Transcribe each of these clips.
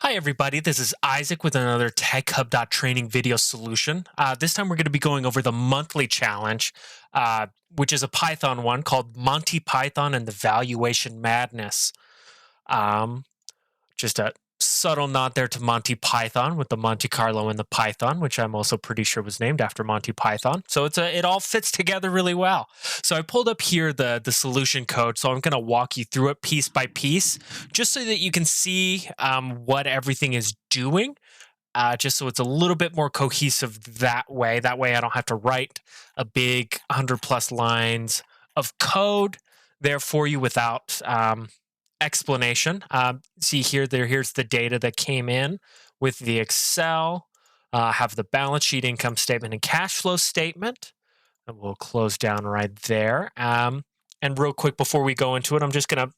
Hi, everybody. This is Isaac with another TechHub.training video solution. This time we're going to be going over the monthly challenge, which is a Python one called Monte Python and the Valuation Madness. Um, just a subtle nod there to Monty Python with the Monte Carlo and the Python, which I'm also pretty sure was named after Monty Python. So it all fits together really well. So I pulled up here the solution code. So I'm going to walk you through it piece by piece, just so that you can see what everything is doing. Just so it's a little bit more cohesive that way. That way I don't have to write a big 100+ lines of code there for you without explanation. See here, here's the data that came in with the Excel. Have the balance sheet, income statement, and cash flow statement. And we'll close down right there. And real quick, before we go into it, I'm just going to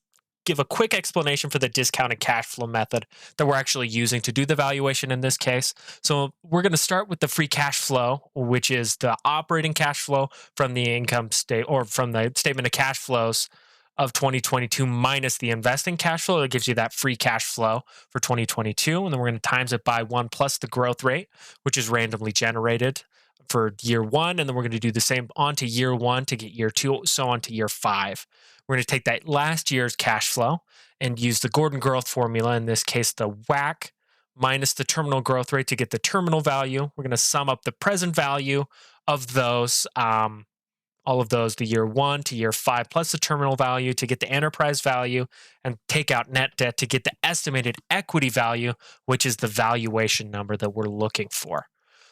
give a quick explanation for the discounted cash flow method that we're actually using to do the valuation in this case. So we're going to start with the free cash flow, which is the operating cash flow from the income state or from the statement of cash flows of 2022 minus the investing cash flow. That gives you that free cash flow for 2022. And then we're going to times it by 1 plus the growth rate, which is randomly generated for year 1. And then we're going to do the same on to year 1 to get year 2, so on to year 5. We're going to take that last year's cash flow and use the Gordon growth formula, in this case, the WACC minus the terminal growth rate to get the terminal value. We're going to sum up the present value of those, all of those, the year 1 to year 5, plus the terminal value to get the enterprise value, and take out net debt to get the estimated equity value, which is the valuation number that we're looking for.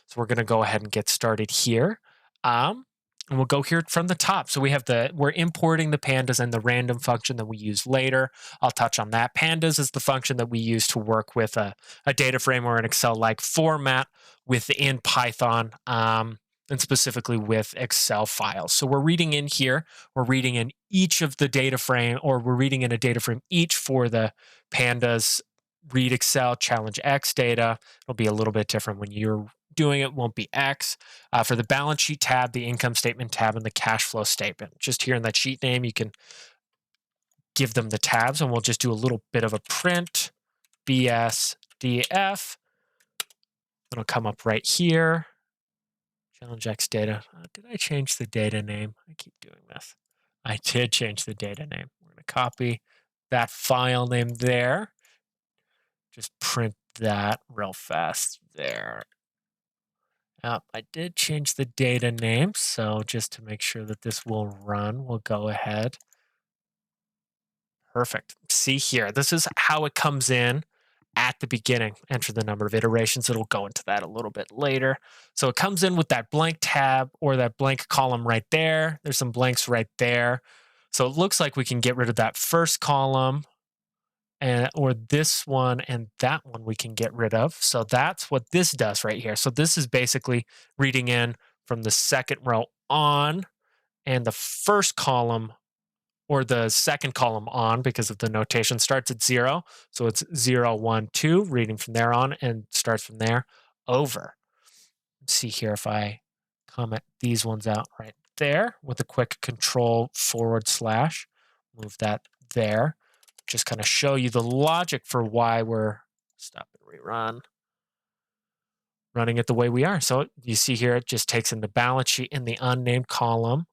So we're going to go ahead and get started here. And we'll go here from the top. So we're importing the pandas and the random function that we use later. I'll touch on that. Pandas is the function that we use to work with a data frame or an Excel-like format within Python, and specifically with Excel files. So we're reading in here, we're reading in each of the data frame, or we're reading in a data frame each for the pandas read Excel challenge X data. It'll be a little bit different when you're doing it, won't be X. For the balance sheet tab, the income statement tab, and the cash flow statement. Just here in that sheet name, you can give them the tabs, and we'll just do a little bit of a print, BSDF. It'll come up right here. Challenge X data. Did I change the data name? I keep doing this. I did change the data name. We're going to copy that file name there. Just print that real fast there. I did change the data name, so just to make sure that this will run, we'll go ahead. Perfect. See here, this is how it comes in at the beginning. Enter the number of iterations. It'll go into that a little bit later. So it comes in with that blank tab or that blank column right there. There's some blanks right there. So it looks like we can get rid of that first column, or this one and that one we can get rid of. So that's what this does right here. So this is basically reading in from the second row on, and the first column or the second column on, because of the notation, starts at 0. So it's 0, 1, 2, reading from there on, and starts from there over. Let's see here if I comment these ones out right there with a quick control / move that there. Just kind of show you the logic for why we're stop and rerun, running it the way we are. So you see here, it just takes in the balance sheet in the unnamed column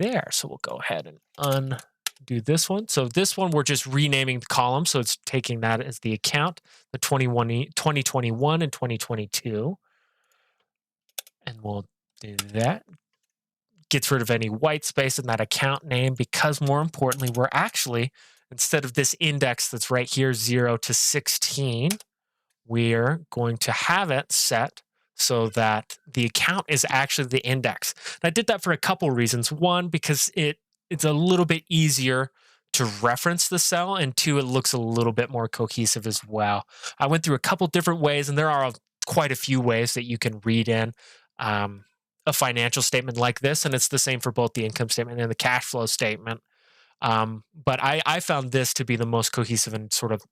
there. So we'll go ahead and undo this one. So this one, we're just renaming the column. So it's taking that as the account, the 2021 and 2022. And we'll do that. Gets rid of any white space in that account name, because more importantly, we're actually, instead of this index that's right here, 0 to 16, we're going to have it set so that the account is actually the index. And I did that for a couple reasons. One, because it's a little bit easier to reference the cell, and 2, it looks a little bit more cohesive as well. I went through a couple different ways, and there are quite a few ways that you can read in a financial statement like this, and it's the same for both the income statement and the cash flow statement. But I found this to be the most cohesive and sort of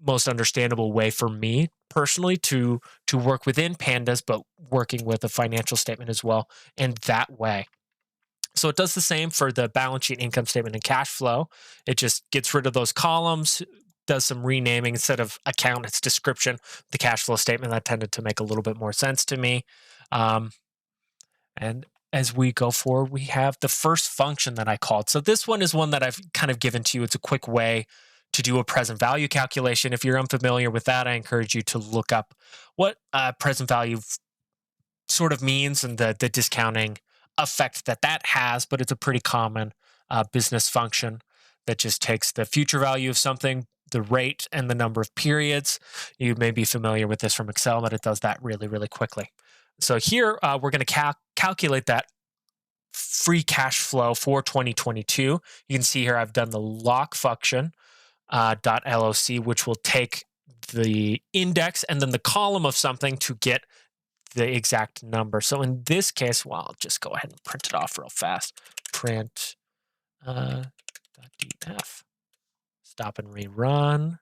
most understandable way for me personally to work within pandas, but working with a financial statement as well in that way. So it does the same for the balance sheet, income statement, and cash flow. It just gets rid of those columns, does some renaming. Instead of account, it's description. The cash flow statement, that tended to make a little bit more sense to me. And as we go forward, we have the first function that I called. So this one is one that I've kind of given to you. It's a quick way to do a present value calculation. If you're unfamiliar with that, I encourage you to look up what present value sort of means and the discounting effect that that has. But it's a pretty common business function that just takes the future value of something, the rate, and the number of periods. You may be familiar with this from Excel, but it does that really, really quickly. So here we're going to calculate that free cash flow for 2022. You can see here I've done the lock function .loc, which will take the index and then the column of something to get the exact number. So in this case, well, I'll just go ahead and print it off real fast. Print .df. Stop and rerun.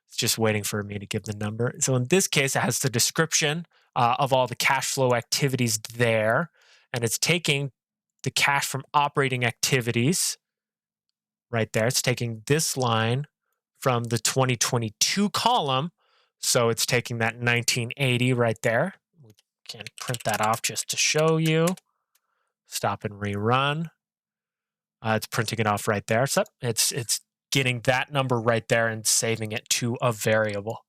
It's just waiting for me to give the number. So in this case, it has the description of all the cash flow activities there, and it's taking the cash from operating activities right there. It's taking this line from the 2022 column, so it's taking that 1980 right there. We can print that off just to show you. Stop and rerun. It's printing it off right there. So it's getting that number right there and saving it to a variable.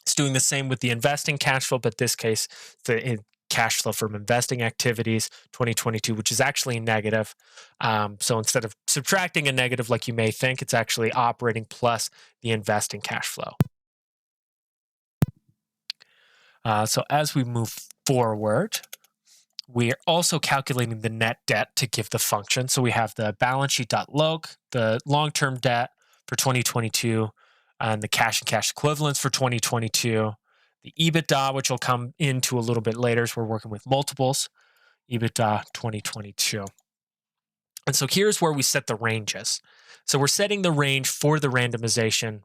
It's doing the same with the investing cash flow, but this case, the cash flow from investing activities 2022, which is actually negative. So instead of subtracting a negative like you may think, it's actually operating plus the investing cash flow. So as we move forward, we are also calculating the net debt to give the function. So we have the balance sheet.log, the long-term debt for 2022, and the cash and cash equivalents for 2022, the EBITDA, which will come into a little bit later as we're working with multiples, EBITDA 2022. And so here's where we set the ranges. So we're setting the range for the randomization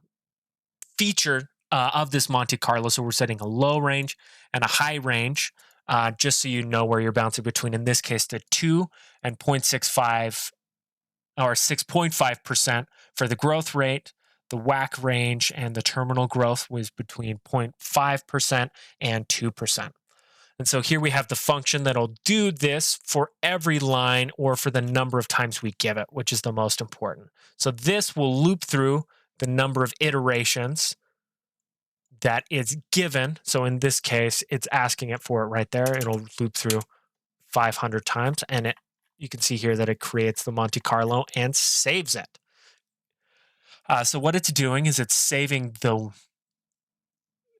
feature of this Monte Carlo. So we're setting a low range and a high range. Just so you know where you're bouncing between, in this case, the 2 and 0.65 or 6.5% for the growth rate. The WACC range and the terminal growth was between 0.5% and 2%. And so here we have the function that'll do this for every line or for the number of times we give it, which is the most important. So this will loop through the number of iterations that is given. So in this case, it's asking it for it right there. It'll loop through 500 times, and you can see here that it creates the Monte Carlo and saves it. So what it's doing is it's saving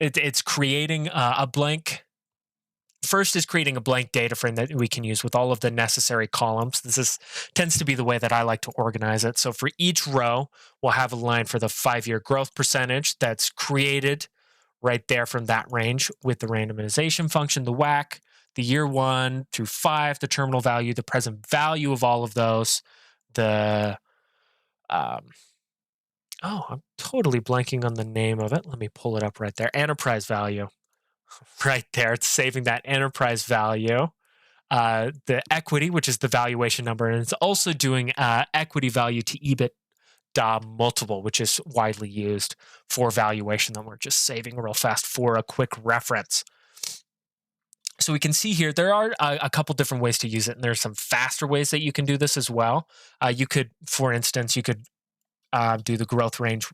it's creating a blank. First is creating a blank data frame that we can use with all of the necessary columns. This tends to be the way that I like to organize it. So for each row, we'll have a line for the 5-year growth percentage that's created right there from that range with the randomization function, the WACC, the year 1 through 5, the terminal value, the present value of all of those, I'm totally blanking on the name of it. Let me pull it up right there. Enterprise value. Right there. It's saving that enterprise value. The equity, which is the valuation number, and it's also doing equity value to EBITDA multiple, which is widely used for valuation that we're just saving real fast for a quick reference. So we can see here, there are a couple different ways to use it, and there's some faster ways that you can do this as well. You could, for instance, do the growth range,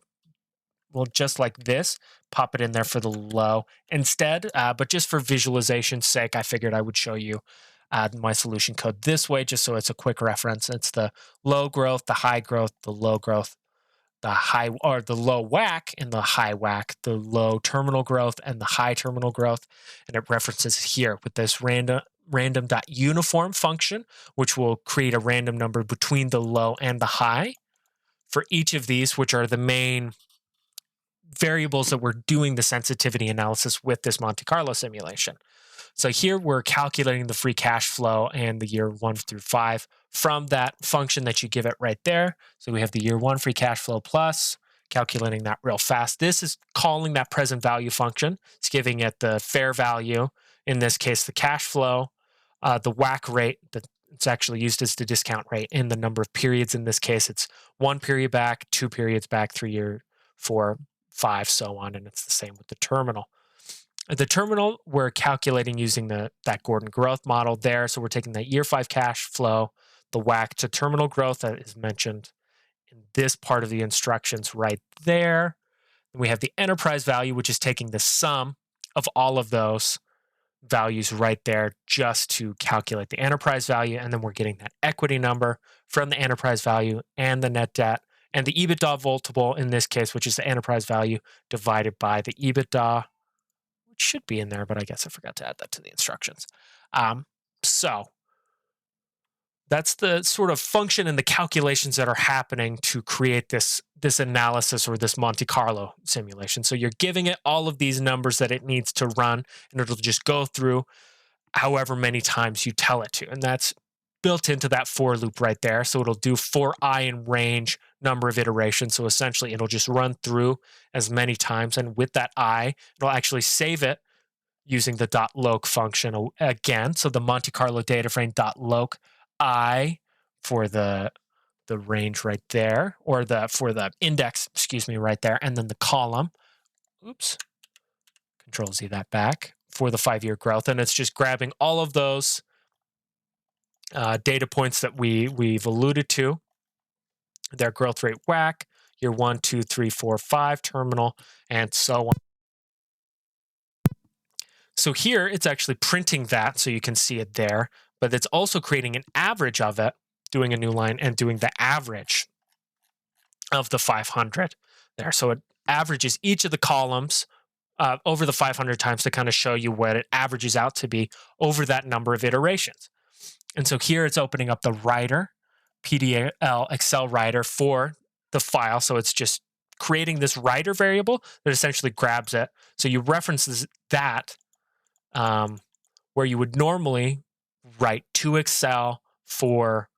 well, just like this, pop it in there for the low instead. But just for visualization's sake, I figured I would show you my solution code this way, just so it's a quick reference. It's the low growth, the high growth, the low growth, the high, or the low WACC and the high WACC, the low terminal growth and the high terminal growth. And it references here with this random.uniform function, which will create a random number between the low and the high for each of these, which are the main variables that we're doing the sensitivity analysis with this Monte Carlo simulation. So here we're calculating the free cash flow and the year 1 through 5 from that function that you give it right there. So we have the year 1 free cash flow plus, calculating that real fast. This is calling that present value function. It's giving it the fair value, in this case, the cash flow, the WACC rate that it's actually used as the discount rate, and the number of periods. In this case, it's 1 period back, 2 periods back, 3 year, 4, 5, so on, and it's the same with the terminal. At the terminal, we're calculating using that Gordon growth model there. So we're taking that year 5 cash flow, the WACC to terminal growth that is mentioned in this part of the instructions right there. And we have the enterprise value, which is taking the sum of all of those values right there just to calculate the enterprise value. And then we're getting that equity number from the enterprise value and the net debt and the EBITDA multiple in this case, which is the enterprise value divided by the EBITDA, which should be in there, but I guess I forgot to add that to the instructions. So that's the sort of function and the calculations that are happening to create this analysis or this Monte Carlo simulation. So you're giving it all of these numbers that it needs to run, and it'll just go through however many times you tell it to. And that's built into that for loop right there. So it'll do for I in range number of iterations. So essentially it'll just run through as many times. And with that I, it'll actually save it using the .loc function again. So the Monte Carlo data frame .loc I for the range right there, or for the index, excuse me, right there, and then the column, oops, Control Z that back, for the 5-year growth. And it's just grabbing all of those data points that we've alluded to, their growth rate WACC, year 1, 2, 3, 4, 5 terminal, and so on. So here it's actually printing that so you can see it there, but it's also creating an average of it, doing a new line and doing the average of the 500 there. So it averages each of the columns over the 500 times to kind of show you what it averages out to be over that number of iterations. And so here it's opening up the writer, PDL Excel writer for the file. So it's just creating this writer variable that essentially grabs it. So you reference that where you would normally write to Excel for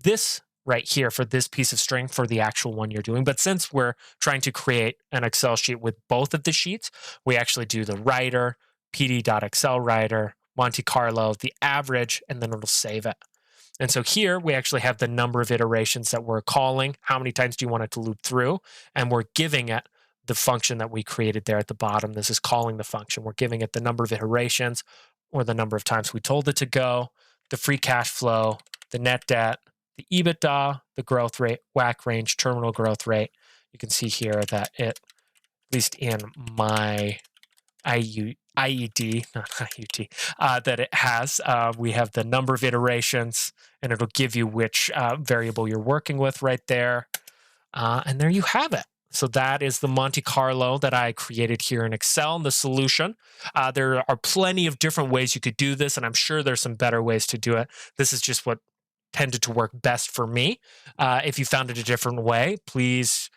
this right here, for this piece of string for the actual one you're doing. But since we're trying to create an Excel sheet with both of the sheets, we actually do the writer, pd.excel writer, Monte Carlo, the average, and then it'll save it. And so here we actually have the number of iterations that we're calling. How many times do you want it to loop through? And we're giving it the function that we created there at the bottom. This is calling the function. We're giving it the number of iterations or the number of times we told it to go, the free cash flow, the net debt, the EBITDA, the growth rate, WACC range, terminal growth rate. You can see here that it, at least in my IED, not IUT, that it has, we have the number of iterations, and it'll give you which variable you're working with right there. And there you have it. So that is the Monte Carlo that I created here in Excel and the solution. There are plenty of different ways you could do this, and I'm sure there's some better ways to do it. This is just what tended to work best for me. If you found it a different way, please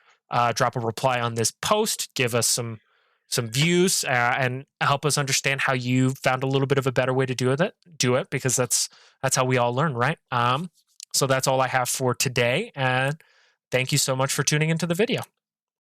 drop a reply on this post, give us some views, and help us understand how you found a little bit of a better way to do it, because that's how we all learn, right? So that's all I have for today, and thank you so much for tuning into the video.